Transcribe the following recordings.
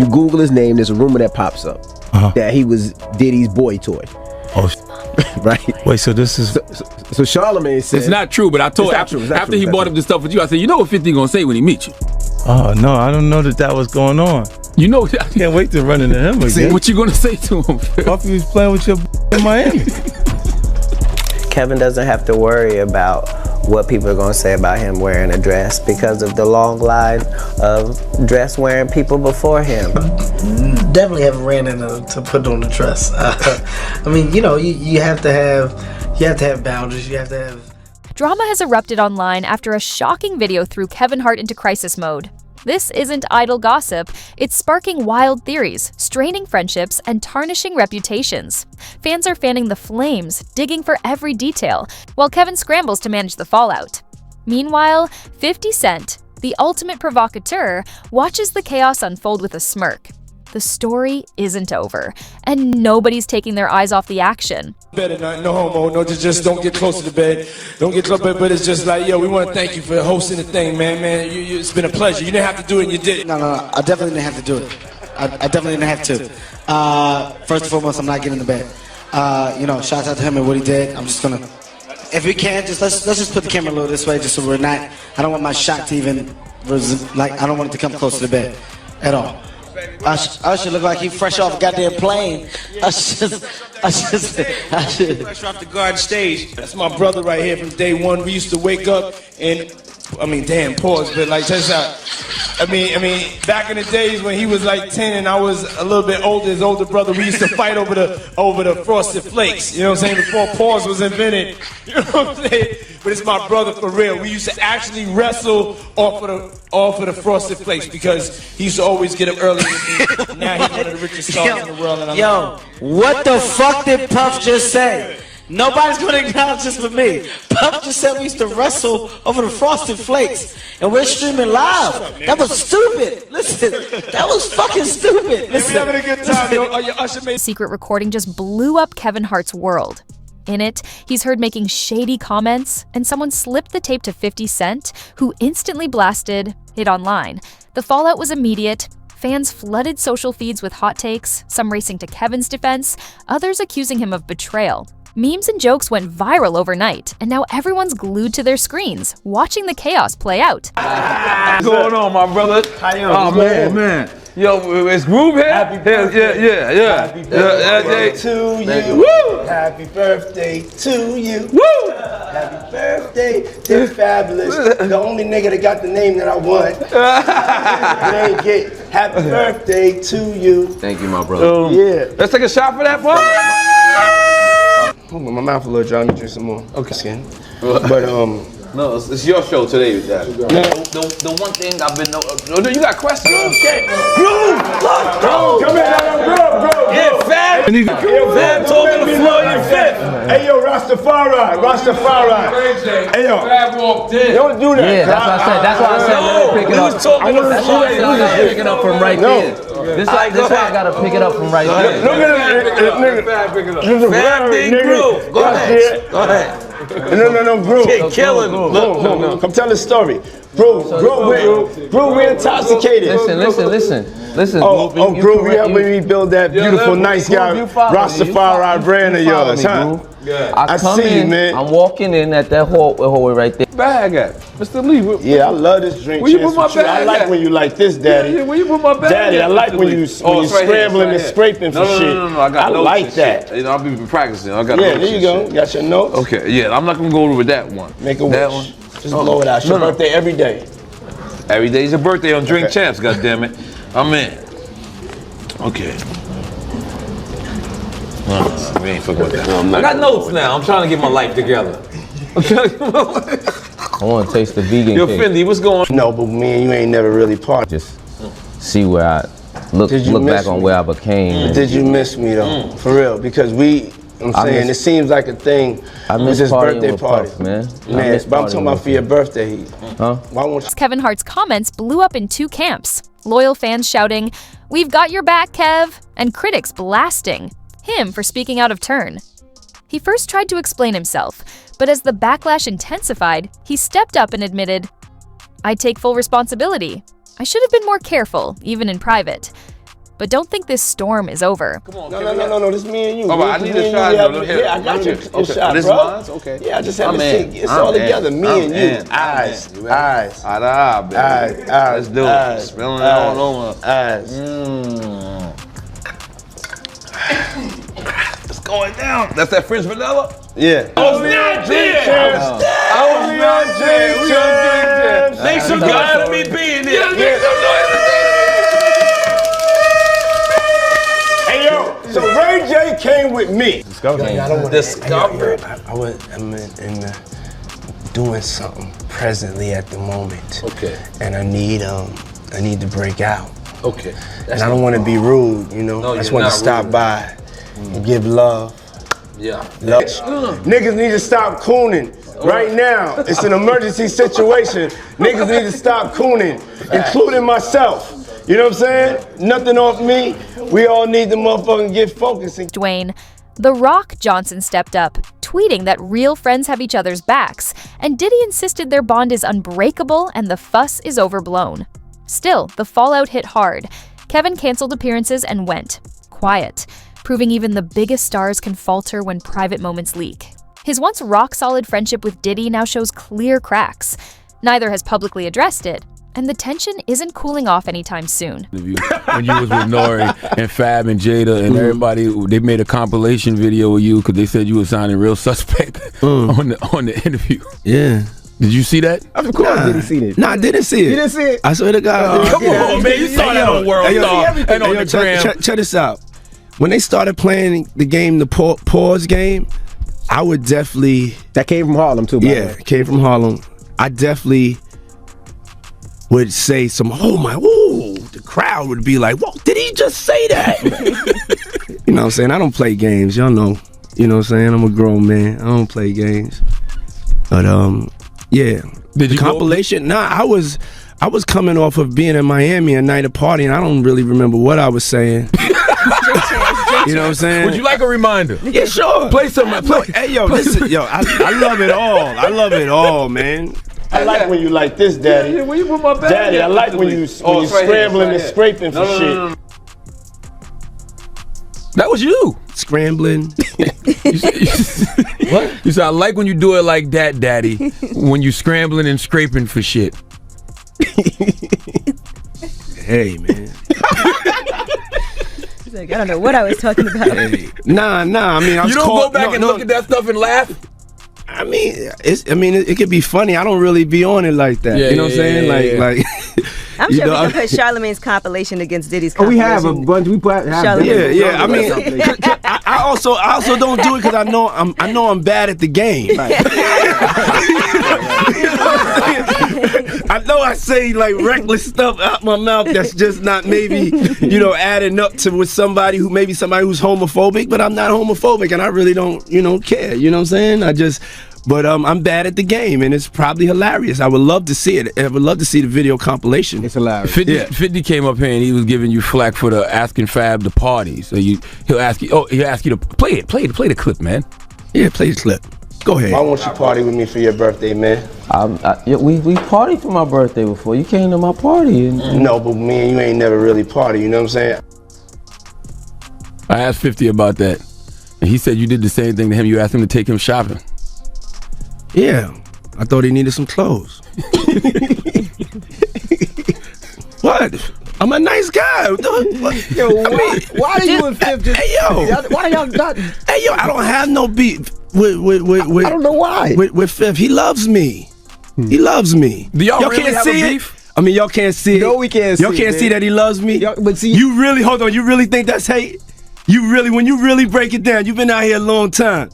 You Google his name, there's a rumor that pops up that he was Diddy's boy toy. Oh, right. Wait, so this is so Charlamagne said it's not true, but I told after he brought up this stuff with you, I said, you know what 50 gonna say when he meets you. Oh no, I don't know that was going on. You know, I can't wait to run into him again. See, what you gonna say to him? Puffy was playing with your in Miami. Kevin doesn't have to worry about what people are going to say about him wearing a dress because of the long line of dress wearing people before him. Definitely haven't ran into to put on the dress. I mean, you know, you have to have boundaries. You have to have. Drama has erupted online after a shocking video threw Kevin Hart into crisis mode. This isn't idle gossip, it's sparking wild theories, straining friendships, and tarnishing reputations. Fans are fanning the flames, digging for every detail, while Kevin scrambles to manage the fallout. Meanwhile, 50 Cent, the ultimate provocateur, watches the chaos unfold with a smirk. The story isn't over, and nobody's taking their eyes off the action. Better not, no homo, no, just don't get close to the bed. Don't get close, but it's just like, yo, we want to thank you for hosting the thing, man. It's been a pleasure. You didn't have to do it, and you did it. No, I definitely didn't have to do it. I definitely didn't have to. First and foremost, I'm not getting in the bed. You know, shout out to him and what he did. I'm just gonna, if we can, just let's just put the camera a little this way, just so we're not. I don't want my shot to even, like, I don't want it to come close to the bed at all. I should look like he fresh off a goddamn plane. I should. Fresh off the garden stage. That's my brother right here from day one. We used to wake up and, I mean, damn, pause, but like, check this out. I mean, back in the days when he was like 10 and I was a little bit older, his older brother, we used to fight over the Frosted Flakes. You know what I'm saying? Before pause was invented. You know what I'm saying? But it's my brother for real. We used to actually wrestle off of the Frosted Flakes because he used to always get up early. Now he's one of the richest stars in the world. And What the fuck did Puff just say? Nobody's gonna acknowledge this for me. Puff just said we used to wrestle over the Frosted Flakes, and we're streaming live. That was stupid. Listen, that was fucking stupid. Listen, we having a good time, yo. Your Usher made Secret recording just blew up Kevin Hart's world. In it, he's heard making shady comments, and someone slipped the tape to 50 Cent, who instantly blasted it online. The fallout was immediate. Fans flooded social feeds with hot takes, some racing to Kevin's defense, others accusing him of betrayal. Memes and jokes went viral overnight, and now everyone's glued to their screens, watching the chaos play out. What's going on, my brother? How you Oh, man. Yo, it's Groove here? Happy birthday. Yeah. Happy birthday to you. Woo! Happy birthday to you. Woo! Happy birthday, they're fabulous. The only nigga that got the name that I want. You ain't get happy birthday to you. Thank you, my brother. Yeah. Let's take a shot for that, boy. My mouth a little dry. Let me drink some more. Okay. But No, it's your show today, Daddy. The one thing I've been no, you got questions? Okay. Groove! come here, bro. Yeah, Fab! Fab told me to floor your fifth. Hey yo, Rastafari. Hey yo, Fab walked in. don't do that. Yeah, that's what I said. That's why I said let me pick it up. was talking to That's why I said I gotta pick it up from right there. This why I gotta pick it up from right there. Look at this nigga. Fab pick it up. Fab did Groove. Go ahead. No, bro. Killing. No. Come tell the story. Bro, we're intoxicated. Listen. Oh, Groove, you helping me build that beautiful, nice guy, Rastafari brand of yours, huh? I come see you, in, man. I'm walking in at that hallway right there. Bag at Mr. Lee. Yeah, I love this drink. Where you put my Chance with you. I bag like at? when you like this, Daddy. Yeah, where you put my bag Daddy, at, I like Mr. when Lee? you It's scrambling right and here. scraping for shit. No, I got I notes like and that. shit. You know, I'll be practicing. I got Yeah, notes there you and go. shit. Got your notes? Okay, yeah, I'm not gonna go over with that one. Make a that wish. one. Just blow it out. It's your birthday every day. Every day's your birthday on Drink Champs, goddammit. I'm in. Okay. We ain't fucking with that. I got notes now. I'm trying to get my life together. I want to taste the vegan Yo, cake. Fendi, what's going on? No, but me and you ain't never really parted. Just see where I look Did you back miss on me? where I became. Did you miss me though? For real? Because I'm saying it seems like a thing. I with miss this partying birthday with party, Puff, man. Man, but I'm talking about for your birthday. Huh? Why won't you? Kevin Hart's comments blew up in two camps. Loyal fans shouting, "We've got your back, Kev," and critics blasting him for speaking out of turn. He first tried to explain himself, but as the backlash intensified, he stepped up and admitted, "I take full responsibility. I should have been more careful, even in private." But don't think this storm is over. Come on, No, this me and you. Oh, I need a shot. Yeah, I got your shot, This bro. mine? Okay. Yeah, I just have to think. It's all together, me and you. Eyes. Baby. Let's do it. Spilling it all over. Eyes. It's going down. That's that French vanilla? Yeah. I was not there. Make some God of me being there. Hey, yo, so Ray J came with me. Discovery. I'm doing something presently at the moment. Okay. And I need to break out. Okay. And I don't want to be rude, you know. No, I just you're want to not stop rude. by and give love. Yeah. Love. Niggas need to stop cooning right now. It's an emergency situation. Niggas need to stop cooning, including myself. You know what I'm saying? Nothing off me. We all need to motherfucking get focused. Dwayne. The Rock Johnson stepped up, tweeting that real friends have each other's backs, and Diddy insisted their bond is unbreakable and the fuss is overblown. Still, the fallout hit hard. Kevin canceled appearances and went quiet, proving even the biggest stars can falter when private moments leak. His once rock-solid friendship with Diddy now shows clear cracks. Neither has publicly addressed it, and the tension isn't cooling off anytime soon. When you was with Nori and Fab and Jada and everybody, they made a compilation video of you because they said you were sounding real suspect on the interview. Yeah. Did you see that? Of course, did he see it? Nah, I didn't see it. You didn't see it? I swear to God. Come on, man. You saw that on World Star and on the gram. Check this out. When they started playing the game, the pause game, I would definitely... That came from Harlem, too, by the way. Yeah, it came from Harlem. I definitely would say some, the crowd would be like, whoa, did he just say that? You know what I'm saying? I don't play games, y'all know. You know what I'm saying? I'm a grown man. I don't play games. But, yeah. Did you compilation? Nah, I was coming off of being in Miami a night of party, and I don't really remember what I was saying. You know what I'm saying? Would you like a reminder? Yeah, sure. Play some. Hey, yo, listen, yo, I love it all. I love it all, man. I like when you like this, Daddy. Yeah, where you put my bag? Daddy, I like when you scrambling and scraping for shit. That was you. Scrambling. What? You said, I like when you do it like that, Daddy. When you scrambling and scraping for shit. Hey, man. He's like, I don't know what I was talking about. Hey. Nah. I mean, I was You don't go back and look at that stuff and laugh? I mean, it could be funny. I don't really be on it like that. Yeah, you know what I'm saying? Like. I'm sure we can put Charlamagne's compilation against Diddy's compilation. We have a bunch. We put. Yeah. I mean, I also don't do it because I know I'm bad at the game. I know I say like reckless stuff out my mouth that's just not maybe adding up to with somebody who's homophobic, but I'm not homophobic and I really don't care. You know what I'm saying? But I'm bad at the game, and it's probably hilarious. I would love to see it. I would love to see the video compilation. It's hilarious. 50 came up here and he was giving you flack for the asking Fab to party. So he'll ask you to play the clip, man. Yeah, play the clip. Go ahead. Why won't you party with me for your birthday, man? We partied for my birthday before. You came to my party. No, but me and you ain't never really party. You know what I'm saying? I asked 50 about that, and he said you did the same thing to him. You asked him to take him shopping. Yeah, I thought he needed some clothes. What? I'm a nice guy. Yo, why are you and 50? Hey, yo. Why y'all not? Hey, yo, I don't have no beef with I don't know why. With Fifth. He loves me. He loves me. Do y'all really can't have see a it? beef? I mean, y'all can't see it. No, we can't see it. Y'all can't see that he loves me? But see, you really, hold on, you really think that's hate? When you really break it down, you've been out here a long time.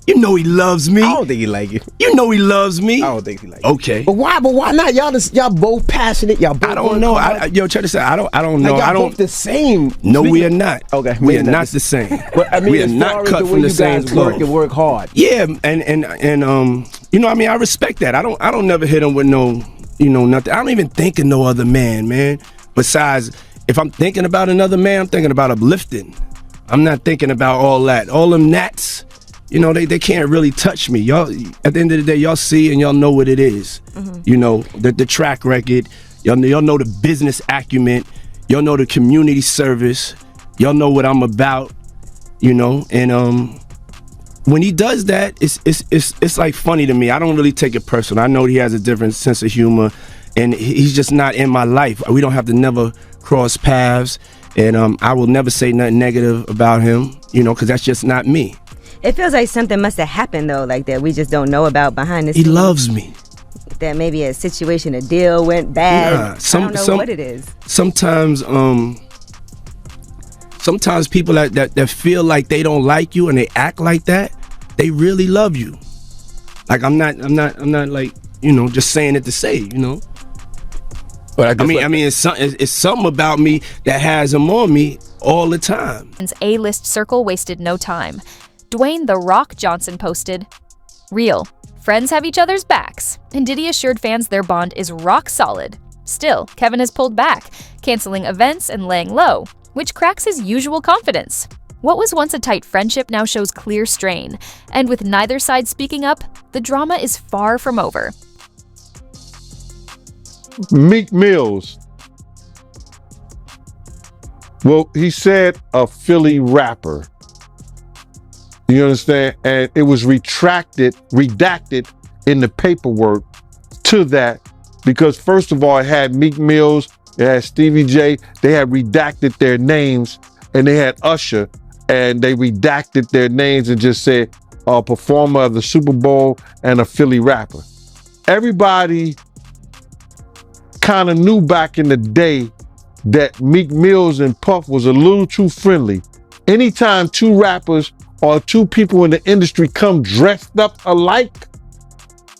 You know he loves me. I don't think he like you. You know he loves me. I don't think he like you. Okay. But why not? Y'all both passionate. Y'all both I don't know. Yo, check this out. I don't know. Like I don't. both the same. No, we are not. Okay. We are not the same. But I mean, we are as not far as cut the way from the you same guys cloth. work hard. Yeah, and I mean, I respect that. I don't never hit him with no, nothing. I don't even think of no other man. Besides, if I'm thinking about another man, I'm thinking about uplifting. I'm not thinking about all that. All them gnats, they can't really touch me. Y'all, at the end of the day, y'all see and y'all know what it is. Mm-hmm. The track record. Y'all know the business acumen. Y'all know the community service. Y'all know what I'm about, you know. And when he does that, it's like funny to me. I don't really take it personal. I know he has a different sense of humor, and he's just not in my life. We don't have to never cross paths, and I will never say nothing negative about him, you know, because that's just not me. It feels like something must have happened though, like that we just don't know about behind the scenes. He loves me. That maybe a situation, a deal went bad. I don't know what it is. Sometimes people that feel like they don't like you and they act like that, they really love you. Like I'm not like, you know, just saying it to say, you know. But I mean, it's something about me that has him on me all the time. A-list circle wasted no time. Dwayne "The Rock" Johnson posted, "Real. Friends have each other's backs," and Diddy assured fans their bond is rock solid. Still, Kevin has pulled back, canceling events and laying low, which cracks his usual confidence. What was once a tight friendship now shows clear strain, and with neither side speaking up, the drama is far from over. Meek Mills. Well, he said a Philly rapper. You understand? And it was redacted in the paperwork to that because first of all, it had Meek Mills, it had Stevie J, they had redacted their names, and they had Usher, and they redacted their names and just said a performer of the Super Bowl and a Philly rapper. Everybody kind of knew back in the day that Meek Mills and Puff was a little too friendly. Anytime two rappers or two people in the industry come dressed up alike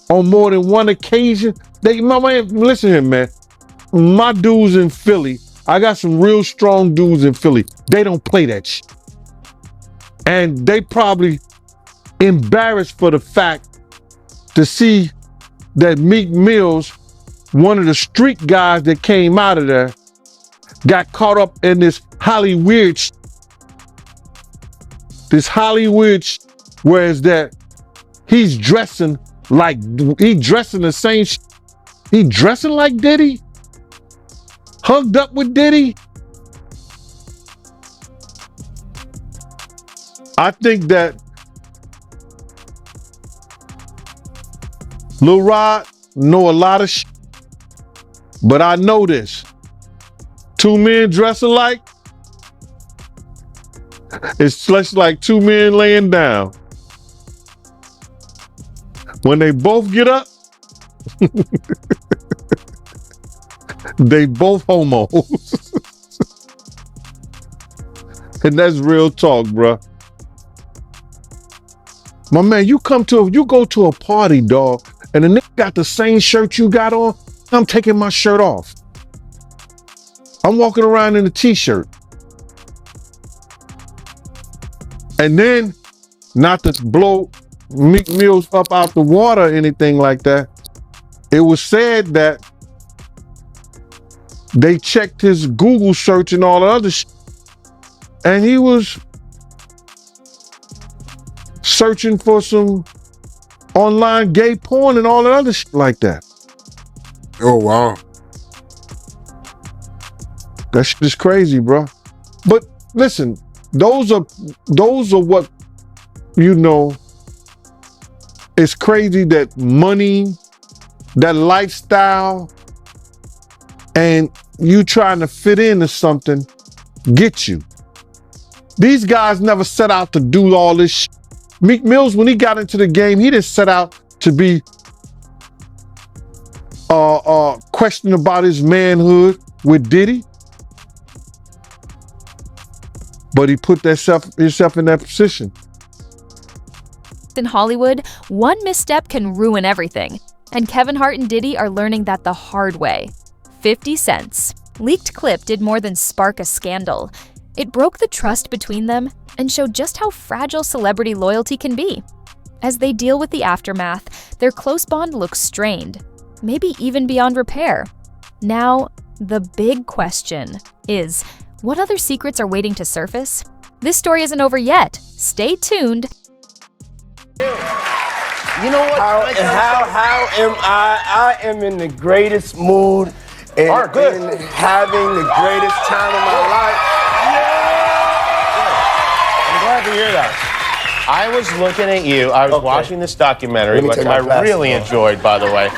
on more than one occasion, listen here, man. My dudes in Philly, I got some real strong dudes in Philly. They don't play that shit. And they probably embarrassed for the fact to see that Meek Mills, one of the street guys that came out of there, got caught up in this Hollywood shit. This Hollywood, whereas that he's dressing the same he dressing like Diddy, hugged up with Diddy. I think that Lil Rod know a lot of but I know this. Two men dress alike, it's just like two men laying down. When they both get up, they both homos. And that's real talk, bruh. My man, you go to a party, dog, and the nigga got the same shirt you got on, I'm taking my shirt off. I'm walking around in a t-shirt. And then, not to blow Meek Mills up out the water or anything like that, it was said that they checked his Google search and all the other shit, and he was searching for some online gay porn and all the other shit like that. Oh, wow. That shit is crazy, bro. But listen, those are what, you know, it's crazy that money, that lifestyle, and you trying to fit into something get you. These guys never set out to do all this shit. Meek Mills, when he got into the game, he didn't set out to be questioning about his manhood with Diddy. But he put himself in that position. In Hollywood, one misstep can ruin everything. And Kevin Hart and Diddy are learning that the hard way. 50 Cent's leaked clip did more than spark a scandal. It broke the trust between them and showed just how fragile celebrity loyalty can be. As they deal with the aftermath, their close bond looks strained, maybe even beyond repair. Now, the big question is, what other secrets are waiting to surface? This story isn't over yet. Stay tuned. You know what? How am I? I am in the greatest mood and, All right, good. and having the greatest time of my life. I'm glad to hear that. I was looking at you. I was watching this documentary, which I really enjoyed, by the way.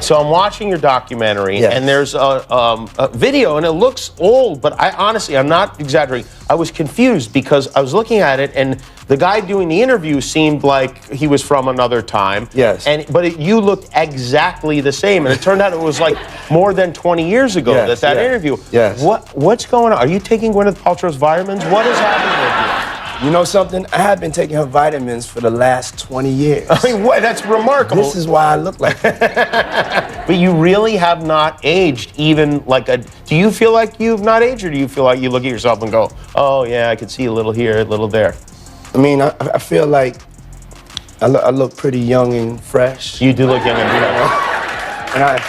So I'm watching your documentary, and there's a video, and it looks old, but I'm not exaggerating. I was confused because I was looking at it, and the guy doing the interview seemed like he was from another time. Yes. But you looked exactly the same, and it turned out it was like more than 20 years ago that interview. Yes. What's going on? Are you taking Gwyneth Paltrow's vitamins? What is happening with you? You know something? I have been taking her vitamins for the last 20 years. I mean, what? That's remarkable. This is why I look like that. But you really have not aged even do you feel like you've not aged, or do you feel like you look at yourself and go, oh yeah, I could see a little here, a little there? I mean, I feel like I look pretty young and fresh. You do look young and fresh. And I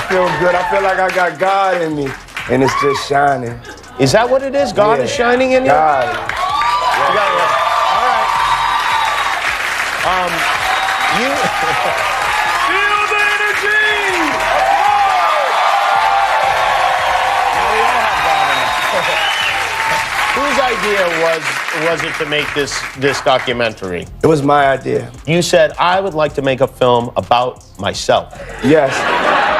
feel good. I feel like I got God in me, and it's just shining. Is that what it is? God is shining in you? God. All right. Feel the energy! Whose idea was it to make this documentary? It was my idea. You said, I would like to make a film about myself. Yes.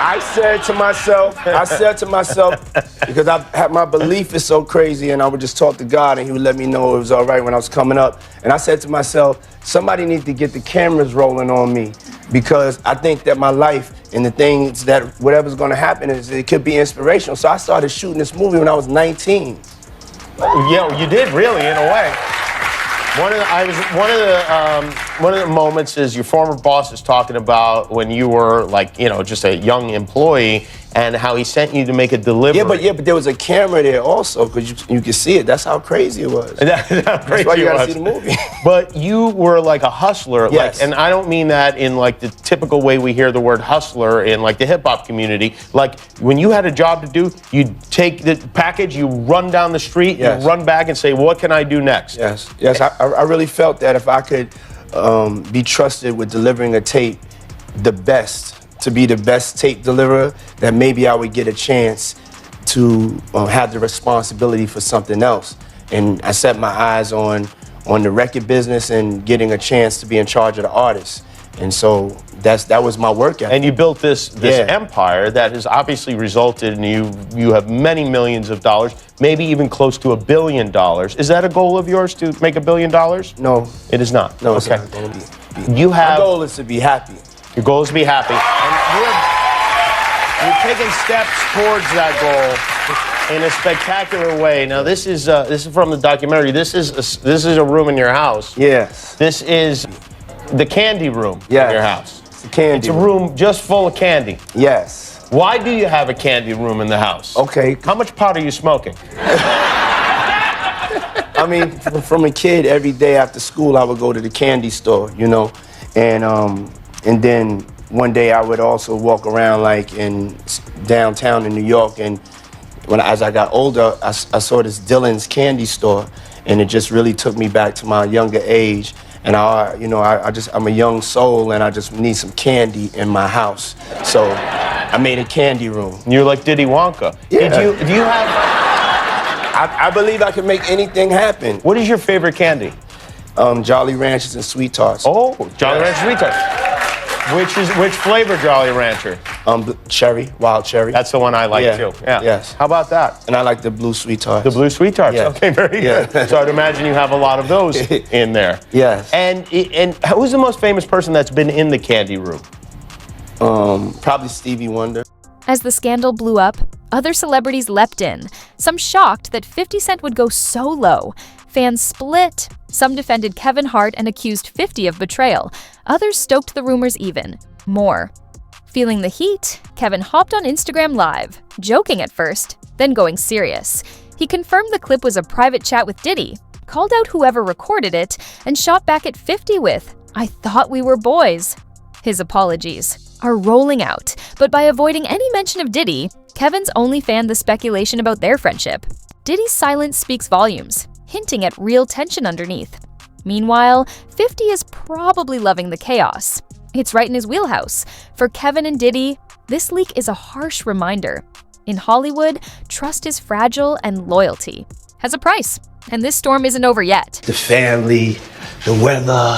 I said to myself, because my belief is so crazy, and I would just talk to God, and he would let me know it was all right when I was coming up. And I said to myself, somebody needs to get the cameras rolling on me, because I think that my life and the things that whatever's going to happen it could be inspirational. So I started shooting this movie when I was 19. Yeah, you did really, in a way. One of the moments is your former boss is talking about when you were just a young employee, and how he sent you to make a delivery. Yeah, but there was a camera there also, because you could see it. That's how crazy it was. That's why you gotta see the movie. But you were like a hustler, yes. And I don't mean that in the typical way we hear the word hustler in the hip hop community. Like when you had a job to do, you'd take the package, you run down the street, yes. you run back and say, what can I do next? Yes. I really felt that if I could be trusted with delivering a tape, to be the best tape deliverer, that maybe I would get a chance to have the responsibility for something else. And I set my eyes on the record business and getting a chance to be in charge of the artists. And so that was my work ethic. And you built this empire that has obviously resulted in you have many millions of dollars, maybe even close to $1 billion. Is that a goal of yours to make $1 billion? No. It is not? No, okay. It's not going to be. My goal is to be happy. Your goal is to be happy. And you're taking steps towards that goal in a spectacular way. Now, this is from the documentary. This is a room in your house. Yes. This is the candy room in your house. It's a candy It's a room just full of candy. Yes. Why do you have a candy room in the house? Okay. How much pot are you smoking? I mean, from a kid, every day after school, I would go to the candy store, and then one day I would also walk around in downtown in New York, and as I got older, I saw this Dylan's candy store, and it just really took me back to my younger age. And I'm a young soul, and I just need some candy in my house. So I made a candy room. You're like Diddy Wonka. Yeah. Do you have? I believe I can make anything happen. What is your favorite candy? Jolly Ranchers and Sweet Tarts. Oh, Jolly Rancher Sweet Tarts. Which flavor Jolly Rancher? Cherry, wild cherry. That's the one I like too. Yeah. Yes. How about that? And I like the blue Sweet Tarts. The blue Sweet Tarts. Yeah. Okay, very good. So I'd imagine you have a lot of those in there. Yes. And who's the most famous person that's been in the candy room? Probably Stevie Wonder. As the scandal blew up, other celebrities leapt in, some shocked that 50 Cent would go so low. Fans split. Some defended Kevin Hart and accused 50 of betrayal. Others stoked the rumors even more. Feeling the heat, Kevin hopped on Instagram Live, joking at first, then going serious. He confirmed the clip was a private chat with Diddy, called out whoever recorded it, and shot back at 50 with, "I thought we were boys." His apologies are rolling out, but by avoiding any mention of Diddy, Kevin's only fanned the speculation about their friendship. Diddy's silence speaks volumes, hinting at real tension underneath. Meanwhile, 50 is probably loving the chaos. It's right in his wheelhouse. For Kevin and Diddy, This leak is a harsh reminder. In Hollywood, trust is fragile and loyalty has a price. And this storm isn't over yet. The family, the weather.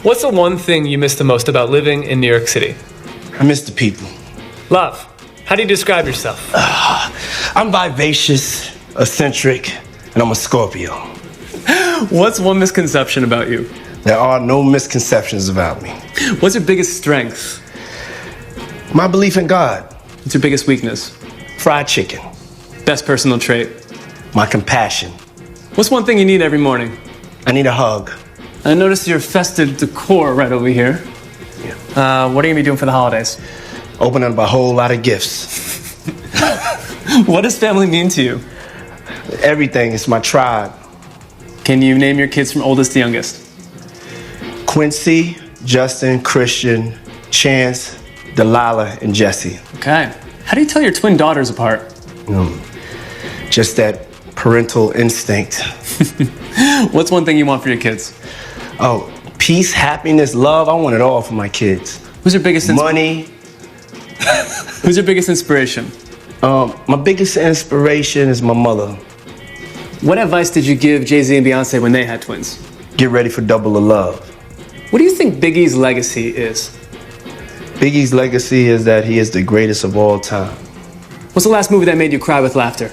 What's the one thing you miss the most about living in New York City? I miss the people. Love, how do you describe yourself? I'm vivacious, eccentric, and I'm a Scorpio. What's one misconception about you? There are no misconceptions about me. What's your biggest strength? My belief in God. What's your biggest weakness? Fried chicken. Best personal trait? My compassion. What's one thing you need every morning? I need a hug. I noticed your festive decor right over here. Yeah. What are you going to be doing for the holidays? Opening up a whole lot of gifts. What does family mean to you? Everything. It's my tribe. Can you name your kids from oldest to youngest? Quincy, Justin, Christian, Chance, Delilah, and Jesse. Okay. How do you tell your twin daughters apart? Just that parental instinct. What's one thing you want for your kids? Oh, peace, happiness, love. I want it all for my kids. Who's your biggest money? Who's your biggest inspiration? My biggest inspiration is my mother. What advice did you give Jay-Z and Beyonce when they had twins? Get ready for double the love. What do you think Biggie's legacy is? Biggie's legacy is that he is the greatest of all time. What's the last movie that made you cry with laughter?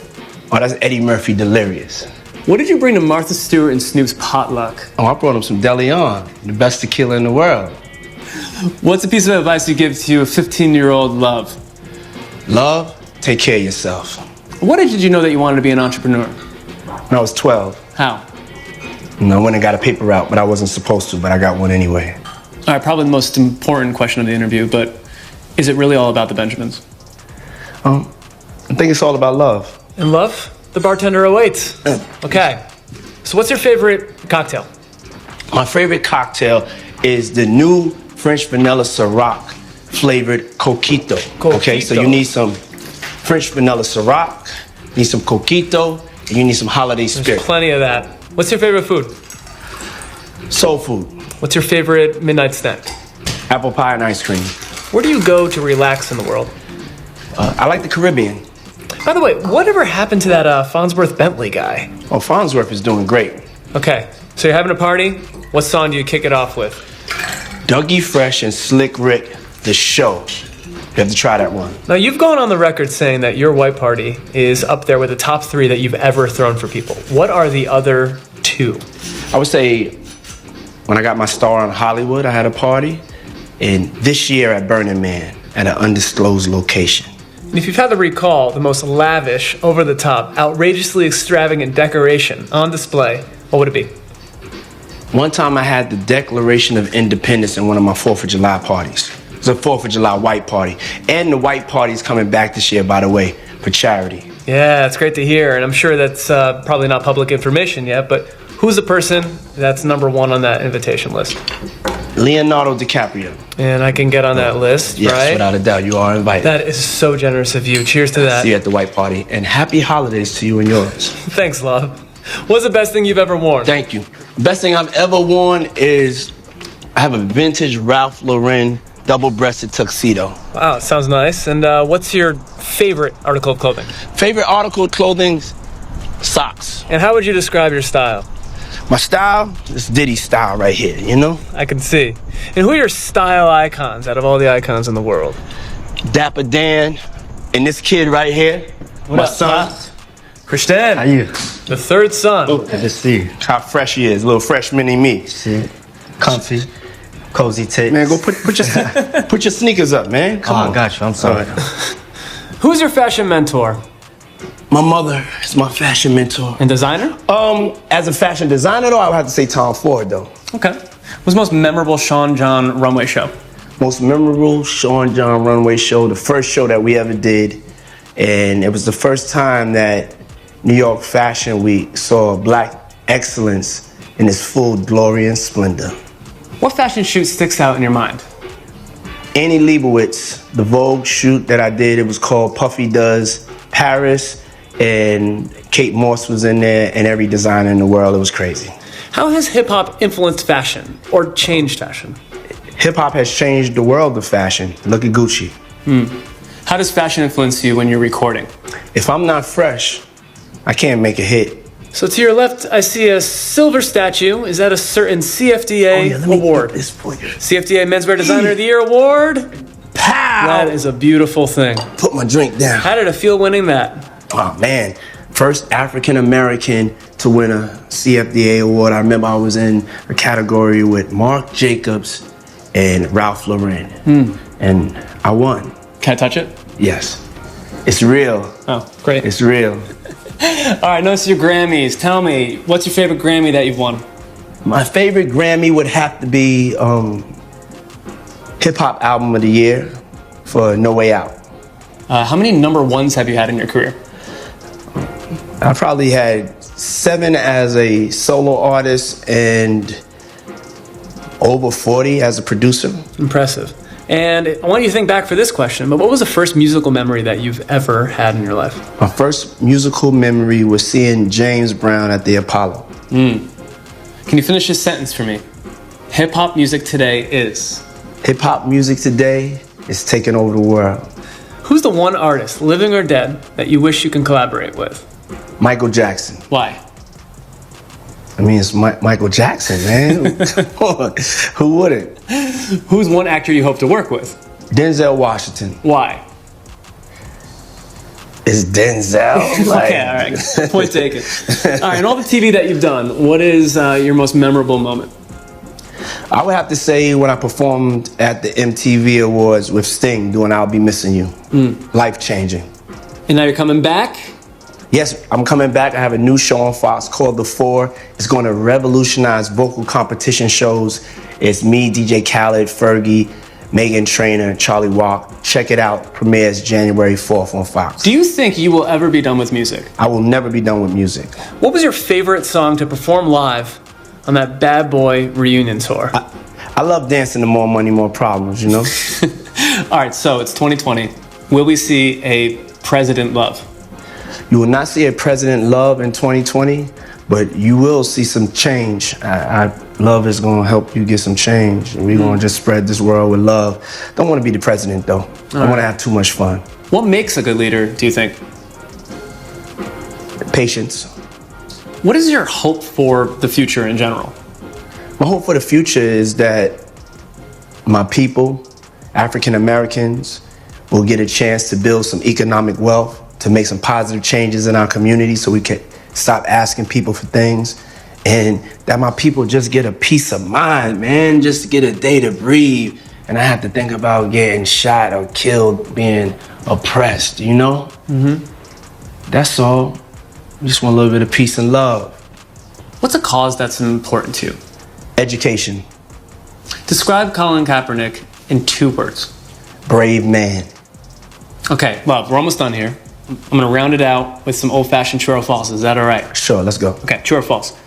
Oh, that's Eddie Murphy, Delirious. What did you bring to Martha Stewart and Snoop's potluck? Oh, I brought him some DeLeon, the best tequila in the world. What's a piece of advice you give to a 15-year-old love? Love? Take care of yourself. What age did you know that you wanted to be an entrepreneur? When I was 12. How? And I went and got a paper route, but I wasn't supposed to, but I got one anyway. All right, probably the most important question of the interview, but is it really all about the Benjamins? I think it's all about love. And love? The bartender awaits. Okay. So what's your favorite cocktail? My favorite cocktail is the new French vanilla Ciroc flavored Coquito. Okay, so you need some French vanilla Ciroc, you need some Coquito, and you need some holiday spirit. There's plenty of that. What's your favorite food? Soul food. What's your favorite midnight snack? Apple pie and ice cream. Where do you go to relax in the world? I like the Caribbean. By the way, whatever happened to that Farnsworth Bentley guy? Oh, Farnsworth is doing great. Okay, so you're having a party. What song do you kick it off with? Dougie Fresh and Slick Rick, The Show. You have to try that one. Now, you've gone on the record saying that your white party is up there with the top 3 that you've ever thrown for people. What are the other 2? I would say when I got my star on Hollywood, I had a party. And this year at Burning Man at an undisclosed location. And if you've had to recall the most lavish, over-the-top, outrageously extravagant decoration on display, what would it be? One time I had the Declaration of Independence in one of my 4th of July parties. It was a 4th of July white party. And the white party is coming back this year, by the way, for charity. Yeah, it's great to hear. And I'm sure that's probably not public information yet, but who's the person that's number 1 on that invitation list? Leonardo DiCaprio. And I can get on that list, yes, right? Yes, without a doubt. You are invited. That is so generous of you. Cheers to that. See you at the white party. And happy holidays to you and yours. Thanks, love. What's the best thing you've ever worn? Thank you. Best thing I've ever worn is I have a vintage Ralph Lauren double-breasted tuxedo. Wow, sounds nice. And what's your favorite article of clothing? Favorite article of clothing? Socks. And how would you describe your style? My style? This Diddy style right here, you know? I can see. And who are your style icons out of all the icons in the world? Dapper Dan and this kid right here. What my up, son. Pops? Christian. How you? The 3rd son. Oh, good to see you. How fresh he is, little fresh mini me. See, comfy, cozy tits. Man, go put your sneakers up, man. Come on. I got you. I'm sorry. Who's your fashion mentor? My mother is my fashion mentor. And designer? As a fashion designer, though, I would have to say Tom Ford, though. Okay. What's the most memorable Sean John runway show? Most memorable Sean John runway show, the first show that we ever did. And it was the first time that New York Fashion Week saw Black excellence in its full glory and splendor. What fashion shoot sticks out in your mind? Annie Leibovitz, the Vogue shoot that I did, it was called Puffy Does Paris. And Kate Moss was in there, and every designer in the world. It was crazy. How has hip-hop influenced fashion or changed fashion? Hip-hop has changed the world of fashion. Look at Gucci. How does fashion influence you when you're recording? If I'm not fresh, I can't make a hit. So to your left, I see a silver statue. Is that a certain CFDA award? CFDA Menswear Designer of the Year award. Pow! That is a beautiful thing. Put my drink down. How did it feel winning that? Oh man, first African American to win a CFDA award. I remember I was in a category with Marc Jacobs and Ralph Lauren, and I won. Can I touch it? Yes. It's real. Oh, great. It's real. All right, notice your Grammys. Tell me, what's your favorite Grammy that you've won? My favorite Grammy would have to be Hip Hop Album of the Year for No Way Out. How many number ones have you had in your career? I probably had 7 as a solo artist and over 40 as a producer. Impressive. And I want you to think back for this question, but what was the first musical memory that you've ever had in your life? My first musical memory was seeing James Brown at the Apollo. Can you finish this sentence for me? Hip-hop music today is? Hip-hop music today is taking over the world. Who's the one artist, living or dead, that you wish you can collaborate with? Michael Jackson. Why? I mean, it's Michael Jackson, man. Who wouldn't? Who's one actor you hope to work with? Denzel Washington. Why? It's Denzel. Okay, all right. Point taken. All right, in all the TV that you've done, what is your most memorable moment? I would have to say when I performed at the MTV Awards with Sting doing I'll Be Missing You. Life-changing. And now you're coming back? Yes, I'm coming back. I have a new show on Fox called The Four. It's going to revolutionize vocal competition shows. It's me, DJ Khaled, Fergie, Meghan Trainor, Charlie Walk. Check it out. Premieres January 4th on Fox. Do you think you will ever be done with music? I will never be done with music. What was your favorite song to perform live on that Bad Boy reunion tour? I love dancing to More Money, More Problems, you know? All right, so it's 2020. Will we see a President Love? You will not see a President Love in 2020, but you will see some change. Love is going to help you get some change. We're going to just spread this world with love. Don't want to be the president, though. I want to have too much fun. What makes a good leader, do you think? Patience. What is your hope for the future in general? My hope for the future is that my people, African Americans, will get a chance to build some economic wealth, to make some positive changes in our community so we can stop asking people for things, and that my people just get a peace of mind, man, just to get a day to breathe. And I have to think about getting shot or killed, being oppressed, you know? That's all. I just want a little bit of peace and love. What's a cause that's important to you? Education. Describe Colin Kaepernick in 2 words. Brave man. Okay, well, we're almost done here. I'm gonna round it out with some old-fashioned true or false. Is that all right? Sure, let's go. Okay, true or false?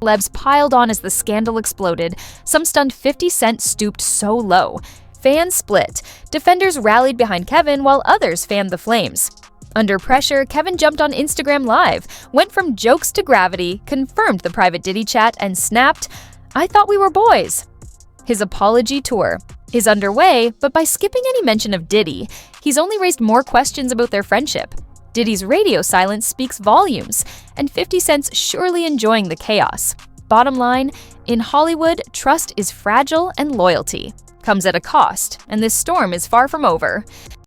Celebs piled on as the scandal exploded. Some stunned 50 Cent stooped so low. Fans split. Defenders rallied behind Kevin while others fanned the flames. Under pressure, Kevin jumped on Instagram Live, went from jokes to gravity, confirmed the private Diddy chat, and snapped, "I thought we were boys." His apology tour is underway, but by skipping any mention of Diddy, he's only raised more questions about their friendship. Diddy's radio silence speaks volumes, and 50 Cent's surely enjoying the chaos. Bottom line, in Hollywood, trust is fragile and loyalty comes at a cost, and this storm is far from over.